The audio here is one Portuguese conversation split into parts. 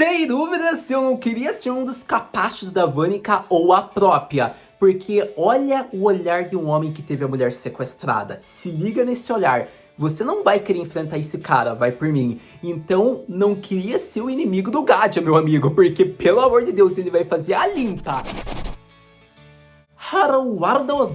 Sem dúvida, se eu não queria ser um dos capachos da Vanica ou a própria. Porque olha o olhar de um homem que teve a mulher sequestrada. Se liga nesse olhar. Você não vai querer enfrentar esse cara, vai por mim. Então, não queria ser o inimigo do Gacha, meu amigo. Porque, pelo amor de Deus, ele vai fazer a limpa.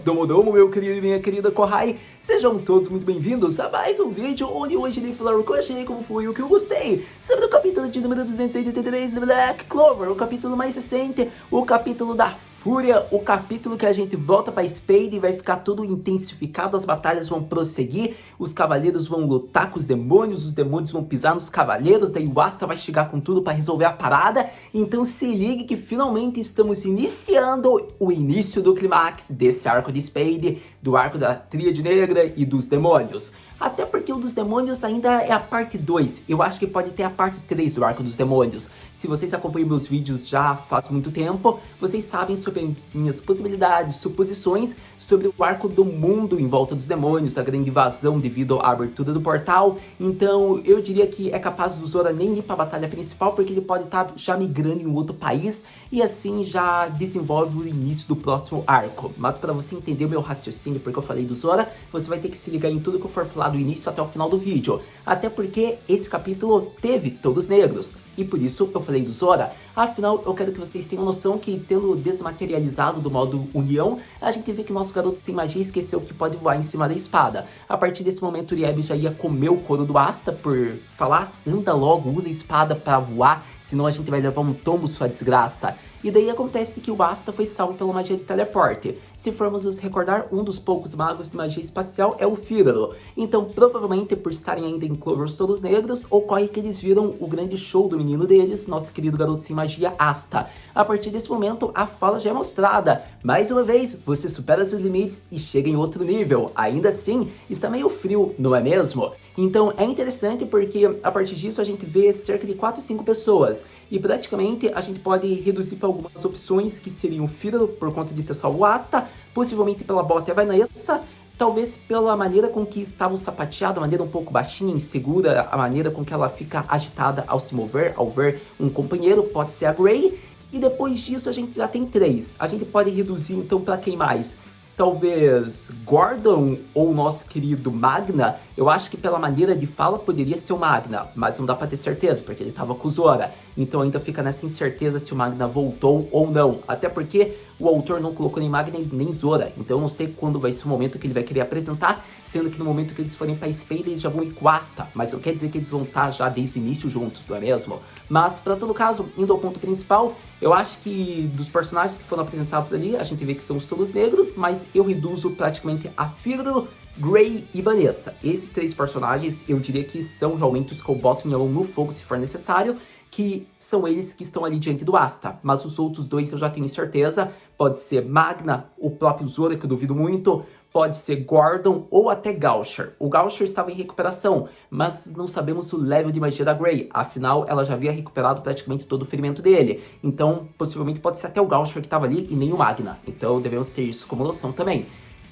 Domo, meu querido e minha querida Kohai, sejam todos muito bem-vindos a mais um vídeo onde hoje irei falar o que eu achei, como foi o que eu gostei sobre o capítulo de número 283 de Black Clover, o capítulo mais recente, o capítulo da Fúria, o capítulo que a gente volta pra Spade e vai ficar tudo intensificado, as batalhas vão prosseguir, os cavaleiros vão lutar com os demônios vão pisar nos cavaleiros, daí o Asta vai chegar com tudo pra resolver a parada, então se ligue que finalmente estamos iniciando o início do clímax desse arco de Spade, do arco da Tríade Negra e dos demônios. Até porque o dos demônios ainda é a parte 2. Eu acho que pode ter a parte 3 do arco dos demônios. Se vocês acompanham meus vídeos já faz muito tempo, vocês sabem sobre as minhas possibilidades, suposições sobre o arco do mundo em volta dos demônios, da grande invasão devido à abertura do portal. Então eu diria que é capaz do Zora nem ir para a batalha principal, porque ele pode estar já migrando em um outro país e assim já desenvolve o início do próximo arco. Mas para você entender o meu raciocínio, porque eu falei do Zora, você vai ter que se ligar em tudo que eu for falar do início até o final do vídeo, até porque esse capítulo teve todos negros, e por isso eu falei do Zora. Afinal, eu quero que vocês tenham noção que, tendo desmaterializado do modo União, a gente vê que nosso garoto tem magia e esqueceu que pode voar em cima da espada. A partir desse momento, o Rieb já ia comer o couro do Asta por falar, anda logo, usa a espada pra voar, senão a gente vai levar um tombo, sua desgraça. E daí acontece que o Asta foi salvo pela magia de teleporte. Se formos nos recordar, um dos poucos magos de magia espacial é o Fígaro. Então, provavelmente, por estarem ainda em Clover Todos Negros, ocorre que eles viram o grande show do menino deles, nosso querido garoto sem magia, Asta. A partir desse momento, a fala já é mostrada. Mais uma vez, você supera seus limites e chega em outro nível. Ainda assim, está meio frio, não é mesmo? Então é interessante porque a partir disso a gente vê cerca de 4 ou 5 pessoas. E praticamente a gente pode reduzir para algumas opções que seriam o Fígaro por conta de ter salvo o Asta, possivelmente pela Bota e a Vanessa, talvez pela maneira com que estava o sapateado, a maneira um pouco baixinha, insegura, a maneira com que ela fica agitada ao se mover, ao ver um companheiro, pode ser a Grey. E depois disso a gente já tem 3. A gente pode reduzir então para quem mais? Talvez Gordon ou o nosso querido Magna. Eu acho que pela maneira de fala poderia ser o Magna, mas não dá pra ter certeza, porque ele tava com o Zora. Então ainda fica nessa incerteza se o Magna voltou ou não. Até porque o autor não colocou nem Magna nem Zora. Então eu não sei quando vai ser o momento que ele vai querer apresentar, sendo que no momento que eles forem pra Spade eles já vão ir com Asta. Mas não quer dizer que eles vão estar já desde o início juntos, não é mesmo? Mas pra todo caso, indo ao ponto principal, eu acho que dos personagens que foram apresentados ali, a gente vê que são os Todos Negros, mas eu reduzo praticamente a Fígaro, Grey e Vanessa. Esses 3 personagens eu diria que são realmente os que eu boto em mão no fogo se for necessário, que são eles que estão ali diante do Asta. Mas os outros 2 eu já tenho certeza, pode ser Magna, o próprio Zora, que eu duvido muito, pode ser Gordon ou até Gaucher. O Gaucher estava em recuperação, mas não sabemos o level de magia da Grey. Afinal, ela já havia recuperado praticamente todo o ferimento dele. Então, possivelmente pode ser até o Gaucher que estava ali e nem o Magna. Então, devemos ter isso como noção também.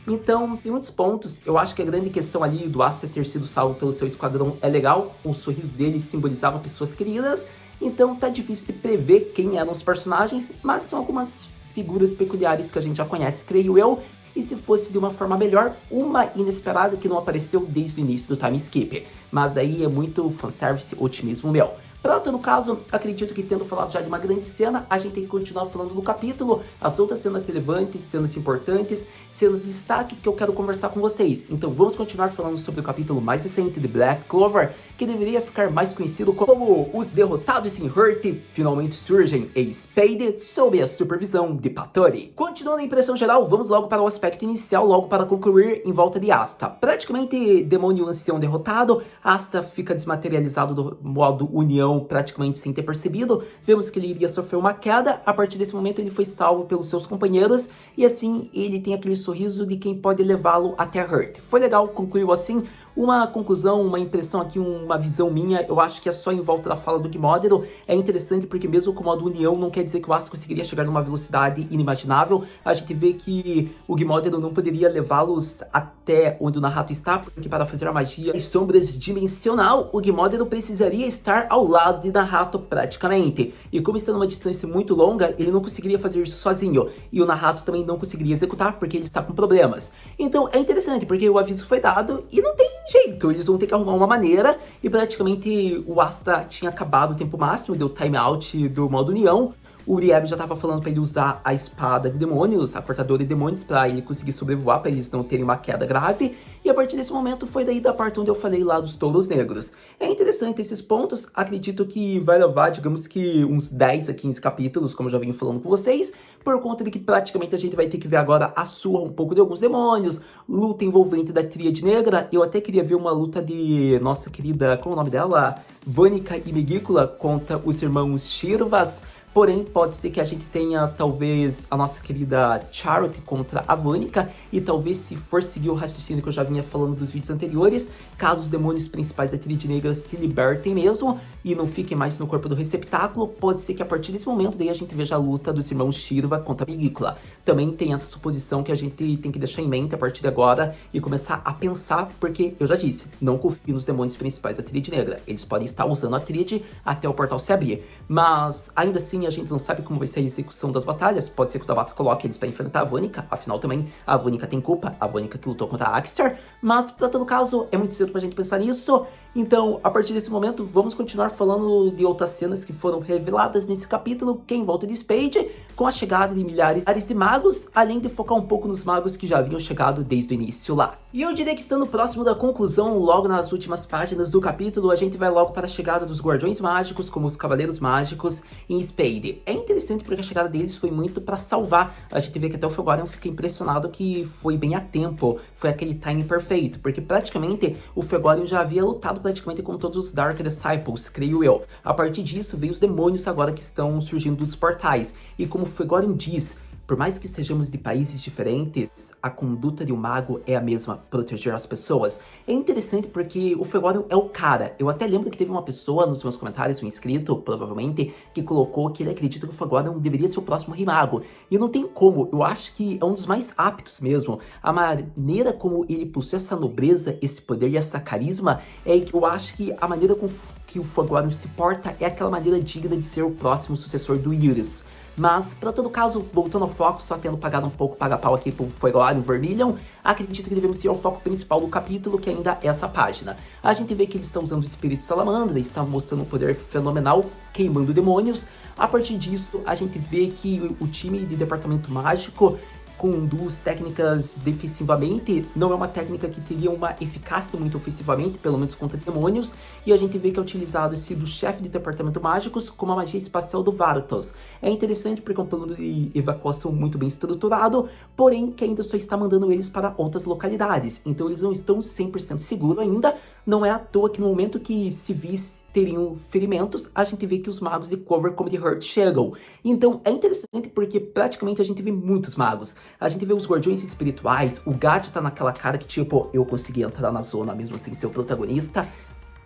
Então, tem muitos pontos. Eu acho que a grande questão ali do Asta ter sido salvo pelo seu esquadrão é legal. O sorriso dele simbolizava pessoas queridas. Então, tá difícil de prever quem eram os personagens, mas são algumas figuras peculiares que a gente já conhece, creio eu. E se fosse de uma forma melhor, uma inesperada que não apareceu desde o início do time skip. Mas daí é muito fanservice, otimismo meu. Pronto, no caso, acredito que tendo falado já de uma grande cena, a gente tem que continuar falando do capítulo, as outras cenas relevantes, cenas importantes, cenas de destaque que eu quero conversar com vocês. Então vamos continuar falando sobre o capítulo mais recente de Black Clover, que deveria ficar mais conhecido como Os Derrotados Sem Hurt finalmente surgem e Spade sob a supervisão de Patori. Continuando a impressão geral, vamos logo para o aspecto inicial, logo para concluir em volta de Asta. Praticamente Demônio Ancião derrotado, Asta fica desmaterializado do modo União praticamente sem ter percebido. Vemos que ele iria sofrer uma queda. A partir desse momento ele foi salvo pelos seus companheiros e assim ele tem aquele sorriso de quem pode levá-lo até a Hurt. Foi legal, concluiu assim Uma conclusão, uma impressão aqui, uma visão minha, eu acho que é só em volta da fala do Gimódero. É interessante porque mesmo com o modo união, não quer dizer que o Asta conseguiria chegar numa velocidade inimaginável. A gente vê que o Gimódero não poderia levá-los até onde o Nahato está, porque para fazer a magia de sombras dimensional, o Gimódero precisaria estar ao lado de Nahato praticamente. E como está numa distância muito longa, ele não conseguiria fazer isso sozinho. E o Nahato também não conseguiria executar, porque ele está com problemas. Então é interessante, porque o aviso foi dado e não tem jeito, eles vão ter que arrumar uma maneira, e praticamente o Asta tinha acabado o tempo máximo, deu timeout do modo união. O Uriab já tava falando pra ele usar a espada de demônios, a cortadora de demônios, pra ele conseguir sobrevoar, pra eles não terem uma queda grave. E a partir desse momento foi daí da parte onde eu falei lá dos touros negros. É interessante esses pontos, acredito que vai levar, digamos que uns 10 a 15 capítulos, como eu já venho falando com vocês, por conta de que praticamente a gente vai ter que ver agora a surra um pouco de alguns demônios, luta envolvente da Tríade Negra. Eu até queria ver uma luta de nossa querida, qual é o nome dela? Vânica e Megícula contra os irmãos Shirvas. Porém, pode ser que a gente tenha, talvez, a nossa querida Charity contra a Vânica, e talvez, se for seguir o raciocínio que eu já vinha falando dos vídeos anteriores, caso os demônios principais da Tríade Negra se libertem mesmo, e não fiquem mais no corpo do receptáculo, pode ser que a partir desse momento, daí a gente veja a luta dos irmãos Shirva contra a Megícula. Também tem essa suposição que a gente tem que deixar em mente a partir de agora, e começar a pensar, porque, eu já disse, não confio nos demônios principais da Tríade Negra. Eles podem estar usando a Tríade até o portal se abrir, mas, ainda assim, a gente não sabe como vai ser a execução das batalhas. Pode ser que o Tabata coloque eles pra enfrentar a Vânica, afinal também a Vânica tem culpa, a Vânica que lutou contra a Axter, mas pra todo caso é muito cedo pra gente pensar nisso. Então, a partir desse momento, vamos continuar falando de outras cenas que foram reveladas nesse capítulo, que é em volta de Spade, com a chegada de milhares de magos, além de focar um pouco nos magos que já haviam chegado desde o início lá. E eu diria que estando próximo da conclusão, logo nas últimas páginas do capítulo, a gente vai logo para a chegada dos Guardiões Mágicos, como os Cavaleiros Mágicos, em Spade. É interessante porque a chegada deles foi muito para salvar. A gente vê que até o Fegorion fica impressionado que foi bem a tempo, foi aquele timing perfeito, porque praticamente o Fegorion já havia lutado praticamente com todos os Dark Disciples, creio eu. A partir disso, veio os demônios agora que estão surgindo dos portais. E como o Fegorion diz, por mais que sejamos de países diferentes, a conduta de um mago é a mesma, proteger as pessoas. É interessante porque o Fegorion é o cara. Eu até lembro que teve uma pessoa nos meus comentários, um inscrito, provavelmente, que colocou que ele acredita que o Fegorion deveria ser o próximo Rei Mago. E não tem como, eu acho que é um dos mais aptos mesmo. A maneira como ele possui essa nobreza, esse poder e essa carisma, é que eu acho que a maneira com que o Fegorion se porta é aquela maneira digna de ser o próximo sucessor do Iris. Mas, para todo caso, voltando ao foco, só tendo pagado um pouco paga-pau aqui pro Fegorion Vermilion, acredito que devemos ir ao foco principal do capítulo, que ainda é essa página. A gente vê que eles estão usando o Espírito de Salamandra, estão mostrando um poder fenomenal, queimando demônios. A partir disso, a gente vê que o time de Departamento Mágico conduz técnicas defensivamente, não é uma técnica que teria uma eficácia muito ofensivamente, pelo menos contra demônios, e a gente vê que é utilizado esse do chefe de departamento mágicos como a magia espacial do Vartos. É interessante porque é um plano de evacuação muito bem estruturado, porém que ainda só está mandando eles para outras localidades, então eles não estão 100% seguros ainda. Não é à toa que no momento que civis teriam ferimentos, a gente vê que os magos de Clover como de Hurt chegam. Então é interessante porque praticamente a gente vê muitos magos. A gente vê os guardiões espirituais, o Gat tá naquela cara que tipo, eu consegui entrar na zona mesmo sem ser o protagonista.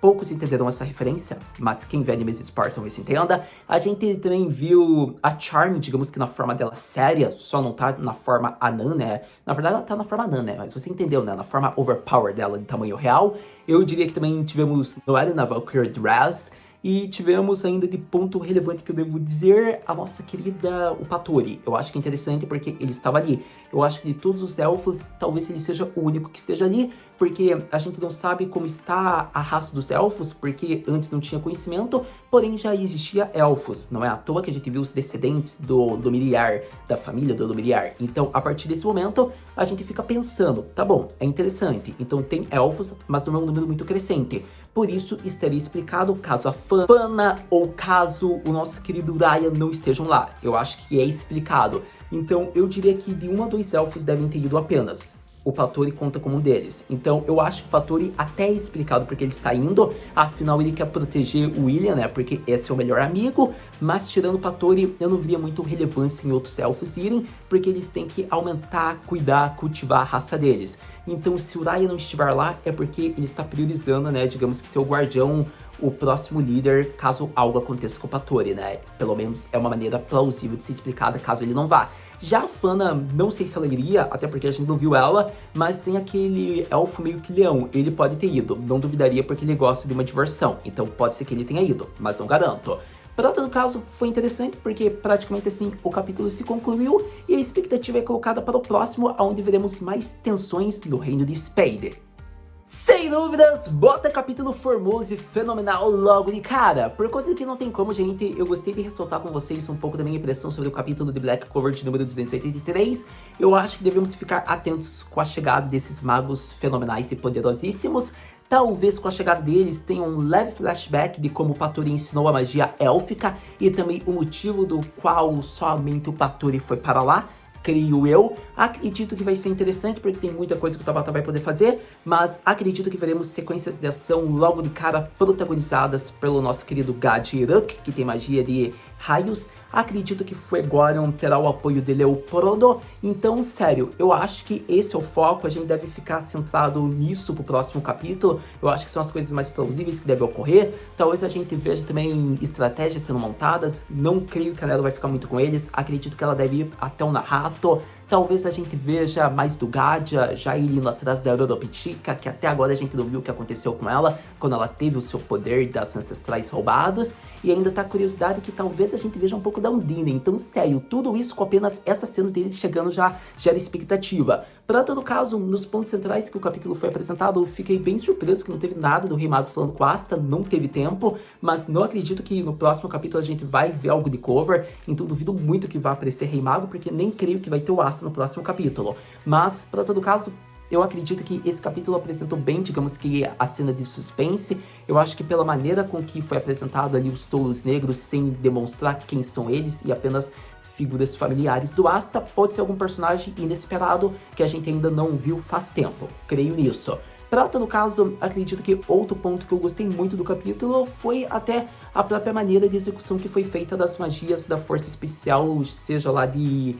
Poucos entenderão essa referência, mas quem vê animes de Spartan talvez entenda. A gente também viu a Charm, digamos que na forma dela séria, só não tá na forma Anan, né? Na verdade ela tá na forma Anan, né? Mas você entendeu, né? Na forma Overpower dela de tamanho real. Eu diria que também tivemos Noelle na Valkyrie Draz. E tivemos ainda de ponto relevante que eu devo dizer, a nossa querida Upatori. Eu acho que é interessante porque ele estava ali. Eu acho que de todos os elfos, talvez ele seja o único que esteja ali, porque a gente não sabe como está a raça dos elfos, porque antes não tinha conhecimento, porém já existia elfos. Não é à toa que a gente viu os descendentes do Lumiriar, da família do Lumiriar. Então, a partir desse momento, a gente fica pensando, tá bom, é interessante. Então tem elfos, mas não é um número muito crescente. Por isso, estaria explicado caso a Fana ou caso o nosso querido Uraya não estejam lá. Eu acho que é explicado. Então, eu diria que de 1 a 2 elfos devem ter ido apenas. o Patori conta como um deles. Então eu acho que o Patori até é explicado porque ele está indo, afinal ele quer proteger o William, né, porque esse é o melhor amigo, mas tirando o Patori, eu não veria muito relevância em outros elfos irem, porque eles têm que aumentar, cuidar, cultivar a raça deles. Então se o Raya não estiver lá, é porque ele está priorizando, né, digamos que ser o guardião, o próximo líder, caso algo aconteça com o Patori, né? Pelo menos é uma maneira plausível de ser explicada caso ele não vá. Já a Fana, não sei se ela iria, até porque a gente não viu ela, mas tem aquele elfo meio que leão, ele pode ter ido, não duvidaria porque ele gosta de uma diversão, então pode ser que ele tenha ido, mas não garanto. Para todo caso, foi interessante porque praticamente assim o capítulo se concluiu e a expectativa é colocada para o próximo, onde veremos mais tensões no reino de Spade. Sem dúvidas, bota capítulo formoso e fenomenal logo de cara. Por conta de que não tem como, gente, eu gostei de ressaltar com vocês um pouco da minha impressão sobre o capítulo de Black Clover de número 283. Eu acho que devemos ficar atentos com a chegada desses magos fenomenais e poderosíssimos. Talvez com a chegada deles tenha um leve flashback de como o Patori ensinou a magia élfica e também o motivo do qual somente o Patori foi para lá. Creio eu, acredito que vai ser interessante porque tem muita coisa que o Tabata vai poder fazer, mas acredito que veremos sequências de ação logo de cara protagonizadas pelo nosso querido Gadgeruck, que tem magia de raios. Acredito que Fuegoleon terá o apoio de Leopoldo, então sério, eu acho que esse é o foco, a gente deve ficar centrado nisso pro próximo capítulo, eu acho que são as coisas mais plausíveis que devem ocorrer, talvez a gente veja também estratégias sendo montadas, não creio que a Nero vai ficar muito com eles, acredito que ela deve ir até o Nahato, talvez a gente veja mais do Gadia, já ele indo atrás da Roropichica, que até agora a gente não viu o que aconteceu com ela, quando ela teve o seu poder das ancestrais roubados, e ainda tá a curiosidade que talvez a gente veja um pouco da Undine, então sério, tudo isso com apenas essa cena deles chegando já gera expectativa. Para todo caso, nos pontos centrais que o capítulo foi apresentado, eu fiquei bem surpreso que não teve nada do Rei Mago falando com a Asta, não teve tempo, mas não acredito que no próximo capítulo a gente vai ver algo de Clover, então duvido muito que vá aparecer Rei Mago, porque nem creio que vai ter o Asta no próximo capítulo. Mas, para todo caso, eu acredito que esse capítulo apresentou bem, digamos que a cena de suspense. Eu acho que pela maneira com que foi apresentado ali os Touros Negros, sem demonstrar quem são eles e apenas figuras familiares do Asta, pode ser algum personagem inesperado que a gente ainda não viu faz tempo. Creio nisso. Para todo caso, acredito que outro ponto que eu gostei muito do capítulo foi até a própria maneira de execução que foi feita das magias da Força Especial, seja lá de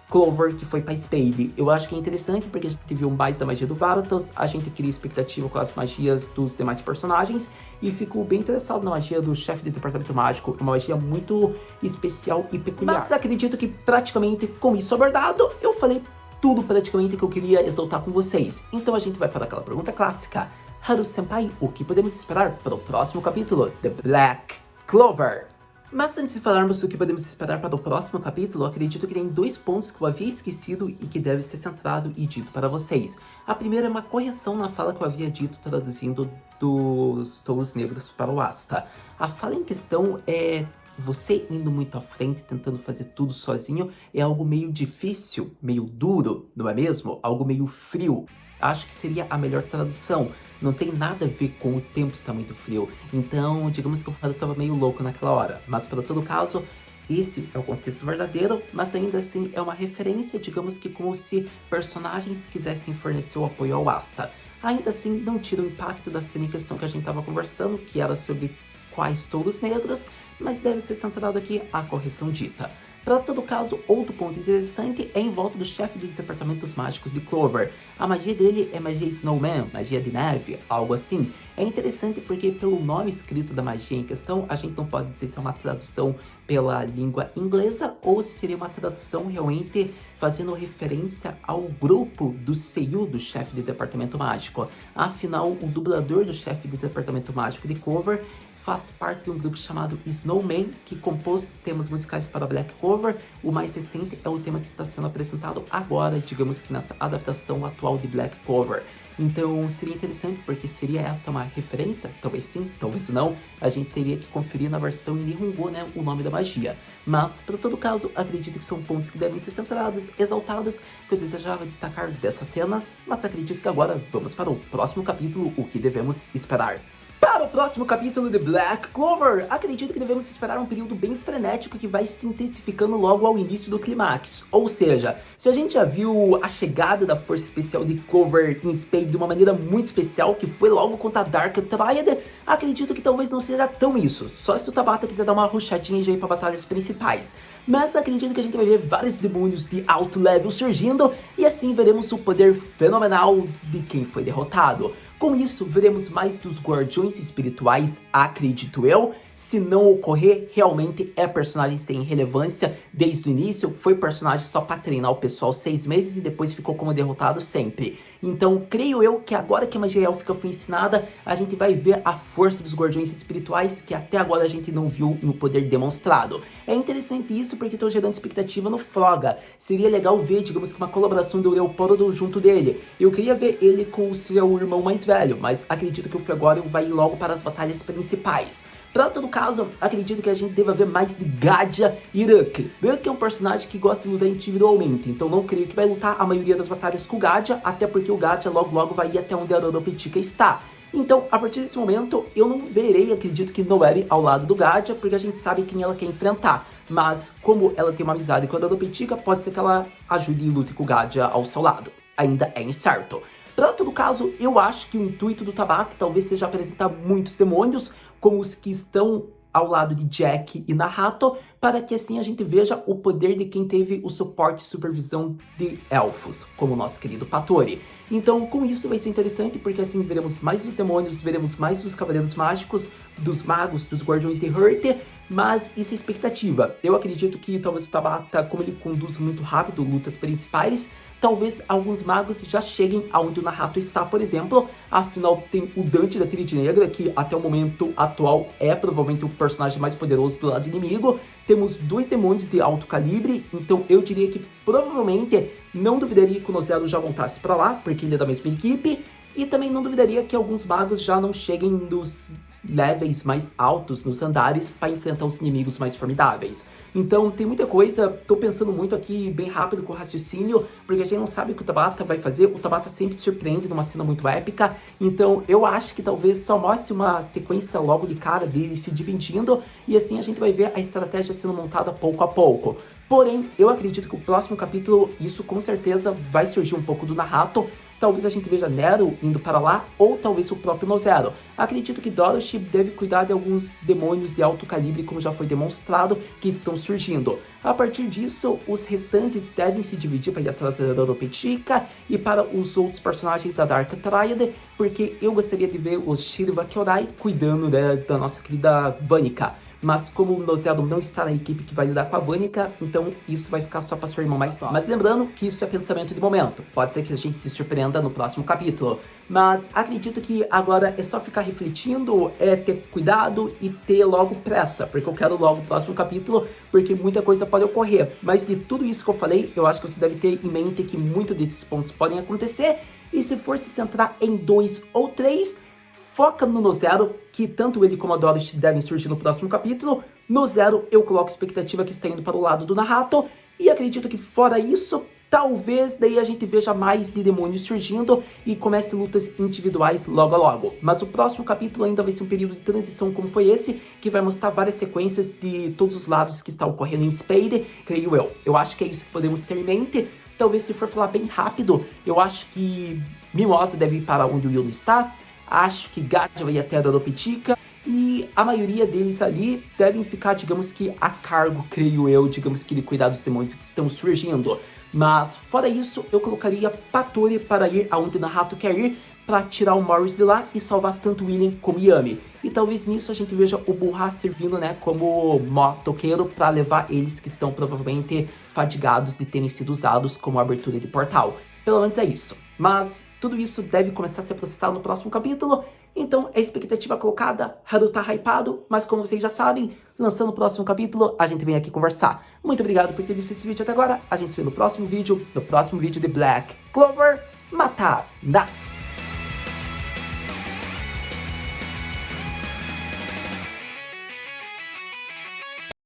Clover, que foi pra Spade. Eu acho que é interessante porque a gente viu mais da magia do Varus, a gente cria expectativa com as magias dos demais personagens e fico bem interessado na magia do chefe do departamento mágico, uma magia muito especial e peculiar. Mas acredito que praticamente com isso abordado, eu falei tudo praticamente que eu queria exaltar com vocês. Então a gente vai para aquela pergunta clássica. Haru-senpai, o que podemos esperar para o próximo capítulo de Black Clover? Mas antes de falarmos do que podemos esperar para o próximo capítulo, acredito que tem dois pontos que eu havia esquecido e que deve ser centrado e dito para vocês. A primeira é uma correção na fala que eu havia dito traduzindo dos Touros Negros para o Asta. A fala em questão é: você indo muito à frente, tentando fazer tudo sozinho, é algo meio difícil, meio duro, não é mesmo? Algo meio frio. Acho que seria a melhor tradução. Não tem nada a ver com o tempo estar muito frio. Então, digamos que o Haru estava meio louco naquela hora. Mas, para todo caso, esse é o contexto verdadeiro, mas ainda assim é uma referência, digamos que como se personagens quisessem fornecer o apoio ao Asta. Ainda assim, não tira o impacto da cena em questão que a gente estava conversando, que era sobre quais touros negros, mas deve ser centrado aqui a correção dita. Para todo caso, outro ponto interessante é em volta do chefe dos departamentos mágicos de Clover. A magia dele é magia Snowman, magia de neve, algo assim. É interessante porque pelo nome escrito da magia em questão, a gente não pode dizer se é uma tradução pela língua inglesa ou se seria uma tradução realmente fazendo referência ao grupo do Seiyu do chefe de departamento mágico. Afinal, o dublador do chefe de departamento mágico de Clover faz parte de um grupo chamado Snowman, que compôs temas musicais para Black Clover. O mais recente é o tema que está sendo apresentado agora, digamos que nessa adaptação atual de Black Clover. Então seria interessante, porque seria essa uma referência? Talvez sim, talvez não. A gente teria que conferir na versão em Nihongo, né, o nome da magia. Mas, para todo caso, acredito que são pontos que devem ser centrados, exaltados, que eu desejava destacar dessas cenas. Mas acredito que agora vamos para o próximo capítulo, o que devemos esperar. Para o próximo capítulo de Black Clover, acredito que devemos esperar um período bem frenético que vai se intensificando logo ao início do clímax. Ou seja, se a gente já viu a chegada da força especial de Clover em Spade de uma maneira muito especial, que foi logo contra a Dark Triad, acredito que talvez não seja tão isso, só se o Tabata quiser dar uma rushadinha já ir para batalhas principais. Mas acredito que a gente vai ver vários demônios de alto level surgindo, e assim veremos o poder fenomenal de quem foi derrotado. Com isso, veremos mais dos guardiões espirituais, acredito eu. Se não ocorrer, realmente é personagem sem relevância desde o início. Foi personagem só pra treinar o pessoal 6 meses e depois ficou como derrotado sempre. Então, creio eu que agora que a magia élfica foi ensinada, a gente vai ver a força dos guardiões espirituais que até agora a gente não viu no poder demonstrado. É interessante isso porque estou gerando expectativa no Froga. Seria legal ver, digamos que uma colaboração do Leopoldo junto dele. Eu queria ver ele com o seu irmão mais velho, mas acredito que o Fregorion vai ir logo para as batalhas principais. Para todo caso, acredito que a gente deva ver mais de Gadia e Ruck. Ruck é um personagem que gosta de lutar individualmente, então não creio que vai lutar a maioria das batalhas com o Gadia, até porque o Gadia logo vai ir até onde a Rodopetica está. Então, a partir desse momento, eu não verei, acredito que Noelle ao lado do Gadia, porque a gente sabe quem ela quer enfrentar. Mas, como ela tem uma amizade com a Rodopetica, pode ser que ela ajude e lute com o Gadia ao seu lado. Ainda é incerto. Para todo caso, eu acho que o intuito do Tabata talvez seja apresentar muitos demônios, como os que estão ao lado de Jack e Nahato, para que assim a gente veja o poder de quem teve o suporte e supervisão de elfos, como o nosso querido Patori. Então, com isso vai ser interessante, porque assim veremos mais dos demônios, veremos mais dos cavaleiros mágicos, dos magos, dos guardiões de Hurt, mas isso é expectativa. Eu acredito que talvez o Tabata, como ele conduz muito rápido lutas principais, talvez alguns magos já cheguem aonde o Nahato está, por exemplo. Afinal, tem o Dante da Tríade Negra, que até o momento atual é provavelmente o personagem mais poderoso do lado inimigo. Temos 2 demônios de alto calibre, então eu diria que provavelmente não duvidaria que o Nozero já voltasse para lá, porque ele é da mesma equipe. E também não duvidaria que alguns magos já não cheguem nos levels mais altos, nos andares, para enfrentar os inimigos mais formidáveis. Então tem muita coisa, tô pensando muito aqui bem rápido com o raciocínio, porque a gente não sabe o que o Tabata vai fazer, o Tabata sempre surpreende numa cena muito épica, então eu acho que talvez só mostre uma sequência logo de cara dele se dividindo, e assim a gente vai ver a estratégia sendo montada pouco a pouco. Porém, eu acredito que o próximo capítulo, isso com certeza vai surgir um pouco do Nahato. Talvez a gente veja Nero indo para lá, ou talvez o próprio Nozero. Acredito que Dorothy deve cuidar de alguns demônios de alto calibre, como já foi demonstrado, que estão surgindo. A partir disso, os restantes devem se dividir para ir atrás da Rodopetica e para os outros personagens da Dark Triad, porque eu gostaria de ver os Shirva Kyorai cuidando da nossa querida Vanica. Mas como o Nozero não está na equipe que vai lidar com a Vanica, então isso vai ficar só para sua irmã mais nova. Mas lembrando que isso é pensamento de momento. Pode ser que a gente se surpreenda no próximo capítulo. Mas acredito que agora é só ficar refletindo, ter cuidado e ter logo pressa. Porque eu quero logo o próximo capítulo, porque muita coisa pode ocorrer. Mas de tudo isso que eu falei, eu acho que você deve ter em mente que muitos desses pontos podem acontecer. E se for se centrar em 2 ou 3... foca no Nozero, que tanto ele como a Dorothy devem surgir no próximo capítulo. Nozero, eu coloco expectativa que está indo para o lado do Nahato. E acredito que fora isso, talvez daí a gente veja mais de demônios surgindo e comece lutas individuais logo a logo. Mas o próximo capítulo ainda vai ser um período de transição como foi esse, que vai mostrar várias sequências de todos os lados que está ocorrendo em Spade, creio eu. Eu acho que é isso que podemos ter em mente. Talvez se for falar bem rápido, eu acho que Mimosa deve ir para onde o Yuno está. Acho que Gadia vai até a Rodopetica e a maioria deles ali devem ficar, digamos que, a cargo, creio eu, digamos que de cuidar dos demônios que estão surgindo. Mas, fora isso, eu colocaria Patori para ir aonde Nahato quer ir, para tirar o Morris de lá e salvar tanto William como Yami. E talvez nisso a gente veja o Buha servindo, né, como motoqueiro para levar eles que estão provavelmente fadigados de terem sido usados como abertura de portal. Pelo menos é isso. Mas tudo isso deve começar a ser processado no próximo capítulo. Então é expectativa colocada, Haru tá hypado, mas como vocês já sabem, lançando o próximo capítulo, a gente vem aqui conversar. Muito obrigado por ter visto esse vídeo até agora. A gente se vê no próximo vídeo de Black Clover. Matar!